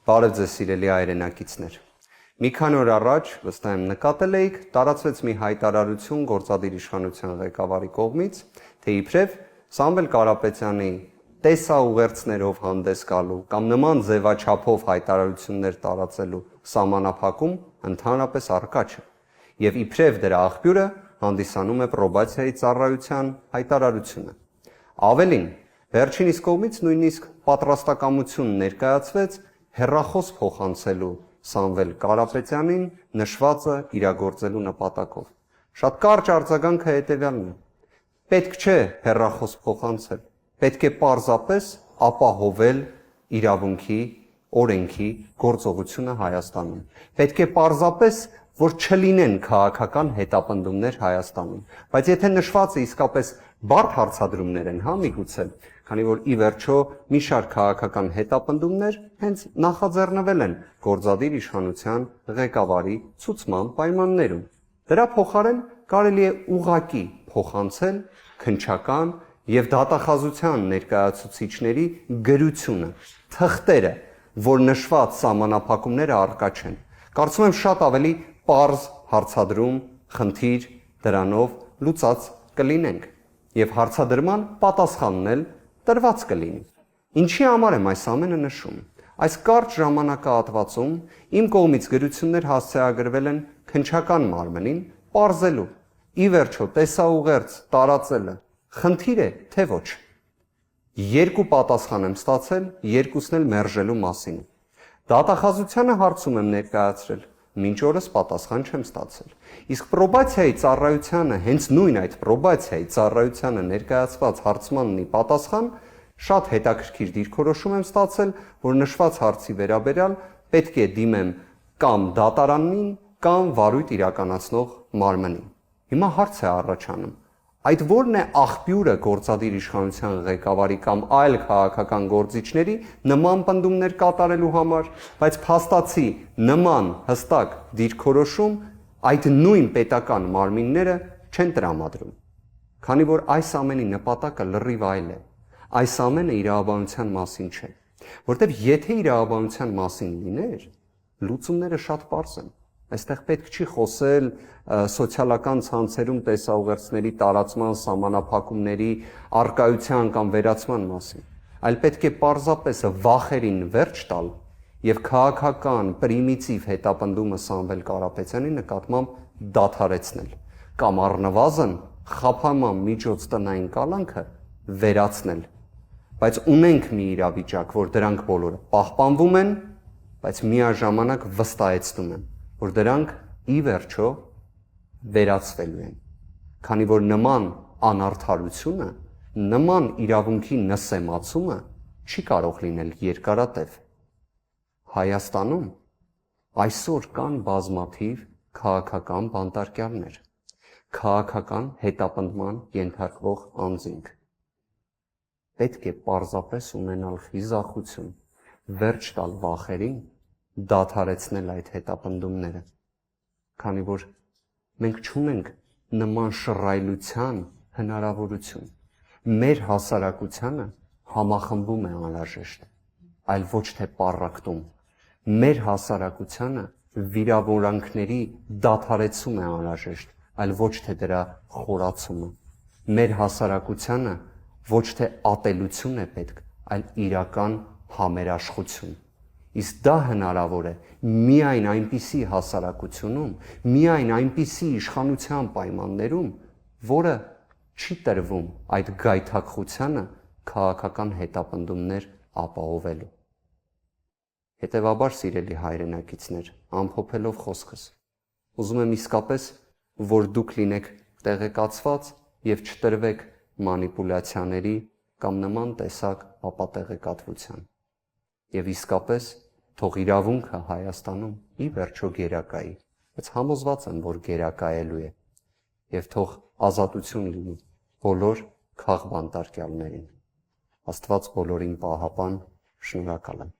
Բարև ձեզ սիրելի հայրենակիցներ։ Մի քանի օր առաջ, վստահ եմ նկատել եք, տարածվեց մի հայտարարություն գործադիր իշխանության ղեկավարի կողմից, թե իբրև Սամվել Կարապետյանի տեսաուղերձներով հանդես գալու կամ նման ձևաչափով հայտարարություններ տարածելու սահմանափակում ընդհանրապես առկա չէ, եւ իբրև դրա աղբյուրը հանդիսանում է պրոբացիայի ծառայության հայտարարությունը։ Ավելին, վերջինիս կողմից նույնիսկ պատրաստակամություն ներկայացվեց հեռախոս փոխանցելու Սամվել Կարապետյանին նշվածը իրագործելու նպատակով։ Շատ կարճ արձագանքը հետևյալն է. պետք չէ հեռախոս փոխանցել, պետք է պարզապես ապահովել իրավունքի, օրենքի գործողությունը Հայաստանում։ Պետք է պարզապես, որ չլինեն քաղաքական հետապնդումներ Հայաստանում։ Բայց եթե նշվածը իսկապես բարդ հարցադրումներ են, միգուցե, քանի որ ի վերջո մի շարք քաղաքական հետապնդումներ հենց նախաձեռնվել են գործադիր իշխանության ղեկավարի ցուցման պայմաններում։ Դրա փոխարեն կարելի է ուղղակի փոխանցել քննչական եւ դատախազության ներկայացուցիչների գրությունը, թղթերը, որ նշված սահմանափակումները առկա չեն։ Կարծում եմ շատ ավելի պարզ հարցադրում, խնդիր դրանով լուծած կլինենք եւ հարցադրման պատասխանն էլ տրված կլինի։ Ինչի համար եմ այս ամենը նշում։ Այս կարճ ժամանակահատվածում իմ կողմից գրություններ հասցեագրվել են քննչական մարմնին պարզելու։ Ի վերջո տեսաուղերձ տարածելը խնդիր է, թե ոչ։ Երկու պատասխան եմ ստացել, երկուսն էլ մերժելու մասին։ Դատախազությանը հարցում եմ ներկայացրել, մինչ օրս պատասխան չեմ ստացել։ Իսկ պրոբացիայի ծառայությանը, հենց նույն այդ պրոբացիայի ծառայությանը ներկայացված հարցմանն ի պատասխան շատ հետաքրքիր դիրքորոշում եմ ստացել, որ նշված հարցի վերաբերյալ պետք է դիմեմ կամ դատարանին, կամ վարույթ իրականացնող մարմնին։ Հիմա հարց է առաջանում. այդ ո՞րն է աղբյուրը գործադիր իշխանության ղեկավարի կամ այլ քաղաքական գործիչների նման պնդումներ կատարելու համար, բայց փաստացի նման հստակ դիրքորոշում այդ նույն պետական մարմինները չեն տրամադրում։ Քանի որ այս ամենի նպատակը լրիվ այլ է։ Այս ամենը իրավաբանության մասին չէ, որտեղ եթե իրավաբանության մասին լիներ, լուծումները շատ պարզ են։ Այստեղ պետք չի խոսել սոցիալական ցանցերում տեսաուղերձների տարածման սահմանափակումների առկայության կամ վերացման մասին, այլ պետք է պարզապես վախերին վերջ տալ եւ քաղաքական պրիմիտիվ հետապնդումը Սամվել Կարապետյանի նկատմամբ դադարեցնել կամ առնվազն խափանման միջոց տնային կալանքը վերացնել։ Բայց ունենք մի իրավիճակ, որ դրանք բոլորը պահպանվում են, բայց միաժամանակ վստահեցնում եմ, որ դրանք ի վերջո վերացվելու են, քանի որ նման անարդարությունը, նման իրավունքի նսեմացումը չի կարող լինել երկարատև։ Հայաստանում այսօր կան բազմաթիվ քաղաքական բանտարկյալներ, քաղաքական հետապնդման ենթարկվող անձինք։ Պետք է պարզապես ունենալ խիզախություն, վերջ տալ վախերին, դադարեցնել այդ հետապնդումները, քանի որ մենք չունենք նման շռայլության հնարավորություն։ Մեր հասարակությանը համախմբում է անհրաժեշտ, այլ ոչ թե պառակտում։ Մեր հասարակությանը վիրավորանքների դադարեցում է անհրաժեշտ, այլ ոչ թե դրա խորացումը։ Մեր հասարակությանը ոչ թե ատելություն է պետք, այլ իրական համերաշխություն։ Իսկ դա հնարավոր է միայն այնպիսի հասարակությունում, միայն այնպիսի իշխանության պայմաններում, որը չի տրվում այդ գայթակղությանը քաղաքական հետապնդումներ ապահովելու։ Հետևաբար, սիրելի հայրենակիցներ, ամփոփելով խոսքս, ուզում եմ իսկապես, որ դուք լինեք տեղեկացված եւ չտրվեք մանիպուլյացիաների կամ նման տեսակ ապատեղեկատվության։ Եվ իսկապես թող իրավունքը Հայաստանում ի վերջո գերակայի, բայց համոզված եմ, որ գերակայելու է, եւ թող ազատություն լինի բոլոր քաղբանտարկյալներին։ Աստված բոլորին պահապան, շնորհակալ եմ։